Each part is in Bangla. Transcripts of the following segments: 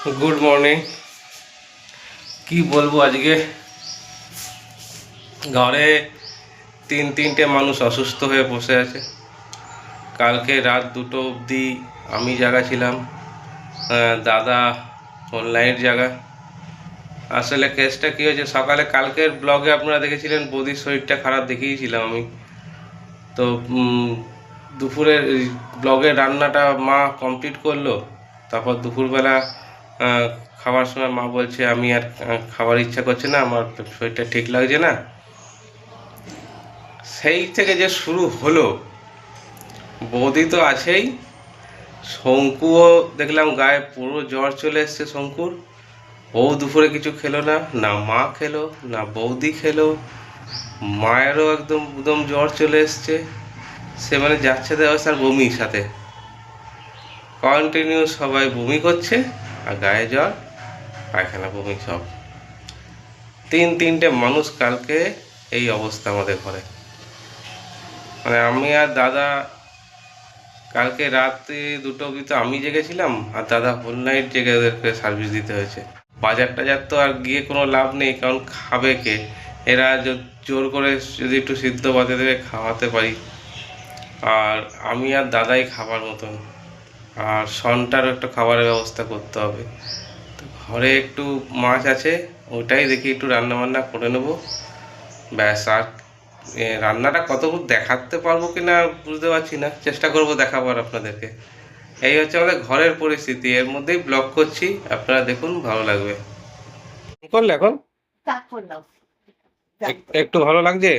Good morning. কি বলবো, আজকে ঘরে তিনটে মানুষ অসুস্থ হয়ে বসে আছে। কালকে রাত 2টো অবধি আমি জাগা ছিলাম, দাদা অনলাইন জাগা। আসলে কেসটা কী হয়েছে, সকালে কালকের ব্লগে আপনারা দেখেছিলেন বৌদির শরীরটা খারাপ দেখিয়েছিলাম আমি। তো দুপুরের ব্লগের রান্নাটা মা কমপ্লিট করলো। তারপর দুপুরবেলা খাবার সময় মা বলছে আমি আর খাবার ইচ্ছা করছে না, আমার শরীরটা ঠিক লাগছে না। সেই থেকে যে শুরু হলো, বৌদি তো আছেই, শঙ্কুও দেখলাম গায়ে পুরো জ্বর চলে এসছে শঙ্কুর। ও দুপুরে কিছু খেলো না, না মা খেলো না বৌদি খেলো। মায়েরও একদম একদম জ্বর চলে এসছে, সে মানে যাচ্ছে তাই আর বমির সাথে কন্টিনিউ সবাই বমি করছে, আর গায়ে জ্বর, পায়খানা, বমি সব। তিনটে মানুষ কালকে এই অবস্থা আমাদের ঘরে। মানে আমি আর দাদা কালকে রাতে 2টো অবধি তো আমি জেগেছিলাম, আর দাদা হোল নাইট জেগে ওদেরকে সার্ভিস দিতে হয়েছে। বাজার টাজার তো আর গিয়ে কোনো লাভ নেই, কারণ খাবে কে? এরা জোর করে যদি একটু সিদ্ধ বাতে দেবে খাওয়াতে পারি, আর আমি আর দাদাই খাবার মতন। আর সনটারও একটা খাবারের ব্যবস্থা করতে হবে। তো ঘরে একটু মাছ আছে, ওইটাই দেখি একটু রান্না বান্না করে নেবো, ব্যাস। আর রান্নাটা কতদূর দেখাতে পারবো কি না বুঝতে পারছি না, চেষ্টা করব দেখাবার আপনাদেরকে। এই হচ্ছে আমাদের ঘরের পরিস্থিতি, এর মধ্যেই ব্লগ করছি, আপনারা দেখুন, ভালো লাগবে। করলে এখন একটু ভালো লাগছে।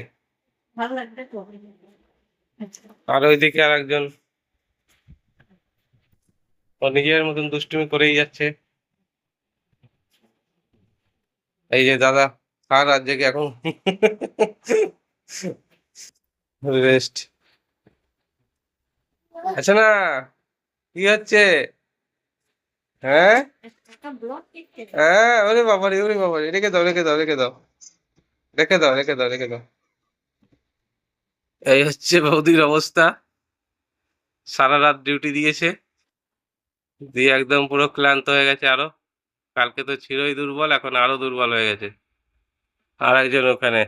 আর ওইদিকে আর একজন ও নিজের মতন দুষ্টুমি করেই যাচ্ছে। এই যে দাদা আর রাত জেগে এখন রেস্ট। আচ্ছা না, কি হচ্ছে? হ্যাঁ হ্যাঁ, ওরে বাবারে, ওরে বাবারে, রেখে দাও, রেখে দাও, রেখে দাও, রেখে দাও, রেখে দাও, রেখে দাও। এই হচ্ছে বৌদির অবস্থা। সারা রাত ডিউটি দিয়েছে, দিয়ে একদম পুরো ক্লান্ত হয়ে গেছে আরো। কালকে তো ছিলই দুর্বল, এখন আরো দুর্বল হয়ে গেছে। আর একজন ওখানে।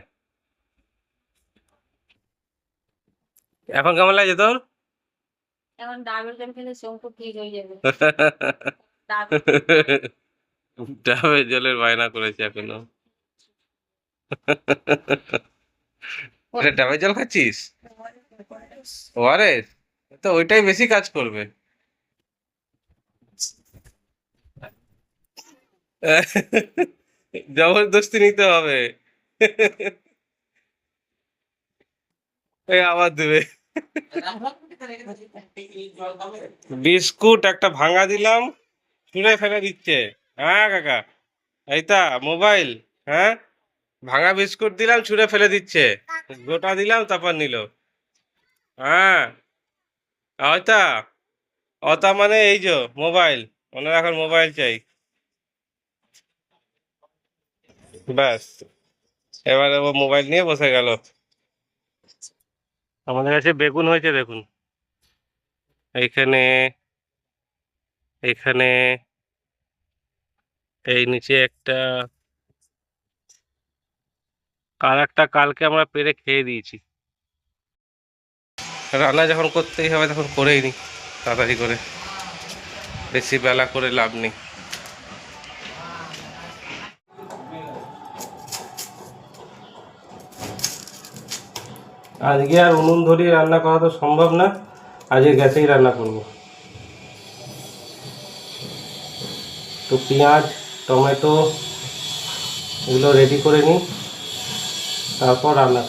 এখন কেমন লাগছে তোর? এখন ডাবের জল খেলে শঙ্কু ঠিক হয়ে যাবে। ডাবের জলের বায়না করেছে এখনো। ডাবের জল খাচ্ছিস? ওআরএস তো ওইটাই বেশি কাজ করবে। জবরদস্তি নিতে হবে। এই আবার দেবে। বিস্কুট একটা ভাঙা দিলাম, ছুঁড়ে ফেলে দিচ্ছে। হ্যাঁ কাকা, এইটা মোবাইল। হ্যাঁ, ভাঙা বিস্কুট দিলাম, ছুঁড়ে ফেলে দিচ্ছে। গোটা দিলাম, তারপর নিল। হ্যাঁ, ওইটা ওটা মানে এই যে মোবাইল, ওনার এখন মোবাইল চাই। ব্যাস, এবারে ও মোবাইল নিয়ে বসে গেল। আমাদের কাছে বেগুন হয়েছে দেখুন, এইখানে, এখানে, এই নিচে একটা, আর একটা কালকে আমরা পেরে খেয়ে দিয়েছি। রান্না যখন করতেই হবে তখন করেই নি তাড়াতাড়ি করে, বেশি বেলা করে লাভ নেই। আজকে আর উনুন ধরিয়ে রান্না করা তো সম্ভব না, আজকে গ্যাসেই রান্না করব। তো পেঁয়াজ, টমেটো এগুলো রেডি করে নিই, তারপর রান্না।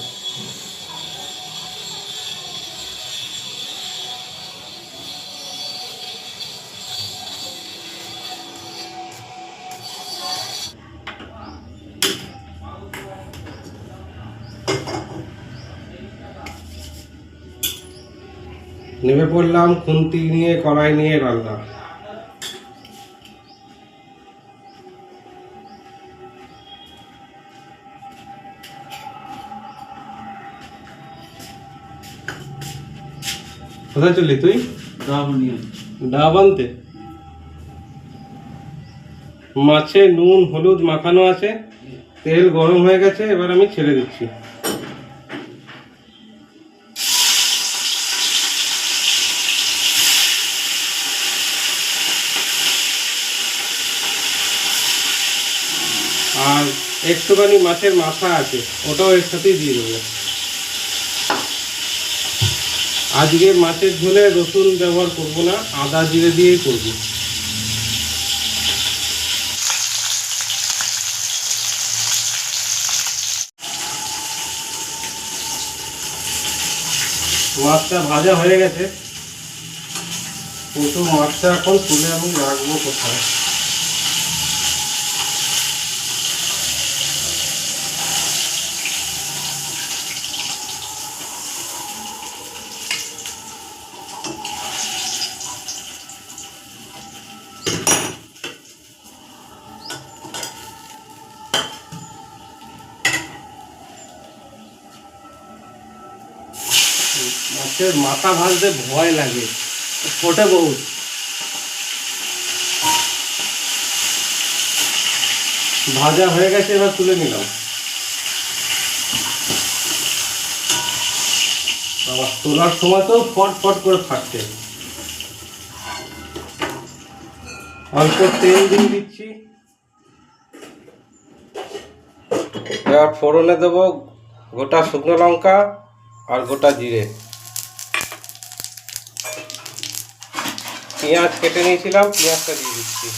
নেমে পড়লাম খুন্তি নিয়ে, কড়াই নিয়ে রান্না। কোথায় চললি তুই? ডাব আনতে। মাছে নুন হলুদ মাখানো আছে, তেল গরম হয়ে গেছে, এবার আমি ছেড়ে দিচ্ছি। আর একটুখানি মাছের মাথা আছে, ওটাও এর সাথেই দিয়ে দেবো। আজকে মাছের ঝোলে রসুন ব্যবহার করব না, আদা জিরে দিয়েই করব। মাছটা ভাজা হয়ে গেছে, কিন্তু মাছটা এখন তুলে আমি রাখবো কোথায়। মাছের মাথা ভাজতে ভয় লাগে, ফোটে বহুত। ভাজা হয়ে গেছে, এবার তুলে নিলাম। আবার তোলার সময় তো ফট ফট করে ফাটছে। অল্প তেল দিয়ে দিচ্ছি, এবার ফোড়নে দেবো গোটা শুকনো লঙ্কা আর গোটা জিরে। পেঁয়াজ কেটে নিয়েছিলাম, পেঁয়াজটা দিয়ে দিচ্ছি।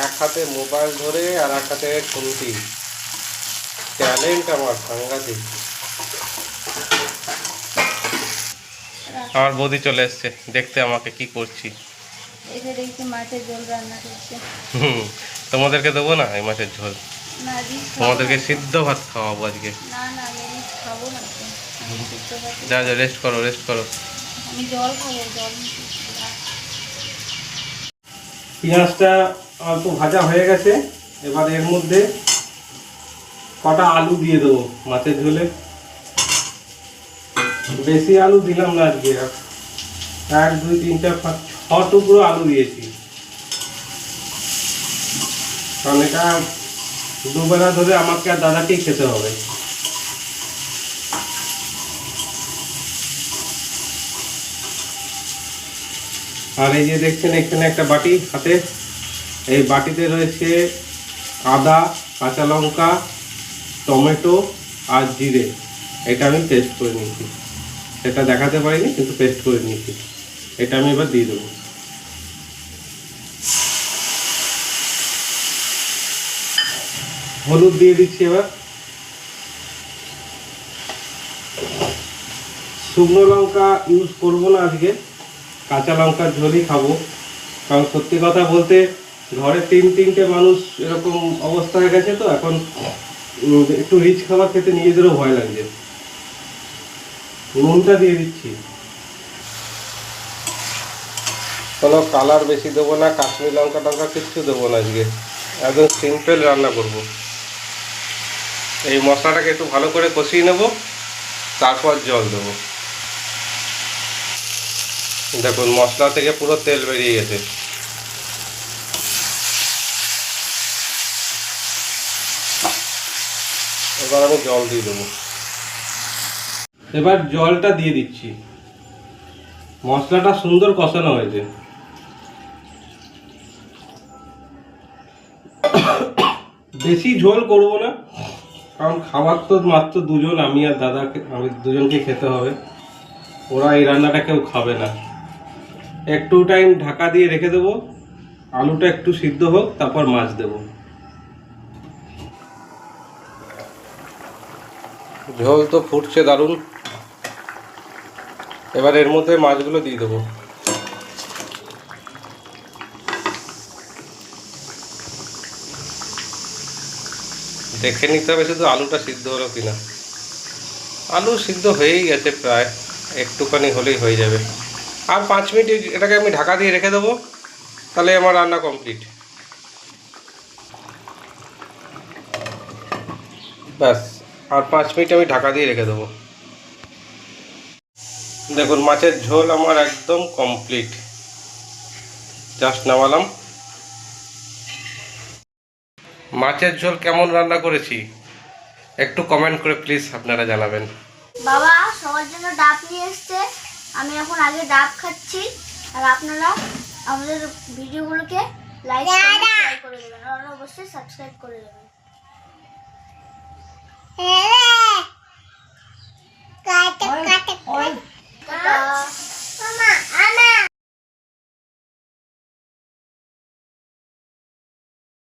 এক হাতে মোবাইল ধরে আর এক হাতে খুন্তি, ট্যালেন্ট আমার সাংঘাতিক। আমার বৌদি চলে এসছে দেখতে আমাকে কি করছি। এসে দেখছি মাছের ঝোল রান্না করছে। তোমাদেরকে দেবো না এই মাছের ঝোল, না রিচ তোমাদেরকে সিদ্ধ ভাত খাওয়াবো আজকে। না না আমি রিচ খাবো না তো। আমি সিদ্ধ ভাত যা যা রেস্ট করো রেস্ট করো। আমি জল খাবো, জল। পেঁয়াজটা অল্প ভাজা হয়ে গেছে, এবার এর মধ্যে কটা আলু দিয়ে দেবো মাছের ঝোলে। বেশি আলু দিলাম না আজকে, 1 2 3 4 5 6 টুকরো আলু দিয়েছি, কারণ এটা দুবেলা ধরে আমাকে আর দাদাকেই খেতে হবে। আর এই যে দেখছেন এখানে একটা বাটি হাতে, এই বাটিতে রয়েছে আদা, কাঁচা লঙ্কা, টমেটো আর জিরে। এটা আমি পেস্ট করে নিয়েছি, সেটা দেখাতে পারিনি কিন্তু পেস্ট করে নিয়েছি। এটা আমি এবার দিয়ে দেবো। হলুদ দিয়ে দিচ্ছি এবার। শুকনো লঙ্কা ইউজ করবো না আজকে, কাঁচা লঙ্কার ঝোলই খাবো। কারণ সত্যি কথা বলতে ঘরে 3-3টে মানুষ এরকম অবস্থা হয়ে গেছে, তো এখন একটু রিচ খাবার খেতে নিজেদেরও ভয় লাগছে। নুনটা দিয়ে দিচ্ছি, কোনো কালার বেশি দেবো না, কাশ্মীর লঙ্কা টঙ্কা কিচ্ছু দেবো না আজকে, একদম সিম্পল রান্না করব। এই মশলাটাকে একটু ভালো করে কষিয়ে নেব, তারপর জল দেবো। দেখুন মশলা থেকে পুরো তেল বেরিয়ে গেছে। এবার আমি জল দিয়ে দেবো। এবার জলটা দিয়ে দিচ্ছি। মশলাটা সুন্দর কষানো হয়েছে। বেশি ঝোল করব না, কারণ খাবার তো মাত্র দুজন, আমি আর দাদাকে, আমি দুজনকে খেতে হবে। ওরা এই রান্নাটা কেউ খাবে না। একটু টাইম ঢাকা দিয়ে রেখে দেবো, আলুটা একটু সিদ্ধ হোক, তারপর মাছ দেবো। ঝোল তো ফুটছে দারুণ। এবার এর মধ্যে মাছগুলো দিয়ে দেবো। দেখে নিতে হবে শুধু আলুটা সিদ্ধ হলো কিনা। আলু সিদ্ধ হয়েই গেছে প্রায়, একটুখানি হলেই হয়ে যাবে। আর 5 মিনিট এটাকে আমি ঢাকা দিয়ে রেখে দেবো, তাহলে আমার রান্না কমপ্লিট। ব্যাস, আর 5 মিনিট আমি ঢাকা দিয়ে রেখে দেবো। দেখুন মাছের ঝোল আমার একদম কমপ্লিট, জাস্ট নামালাম। মাছের ঝোল কেমন রান্না করেছি একটু কমেন্ট করে প্লিজ আপনারা জানাবেন। বাবা সবার জন্য ডাব নিয়ে এসছে, আমি এখন আগে ডাব খাচ্ছি। আর আপনারা আমাদের ভিডিওগুলোকে লাইক শেয়ার করে দেবেন আর অবশ্যই সাবস্ক্রাইব করে দেবেন।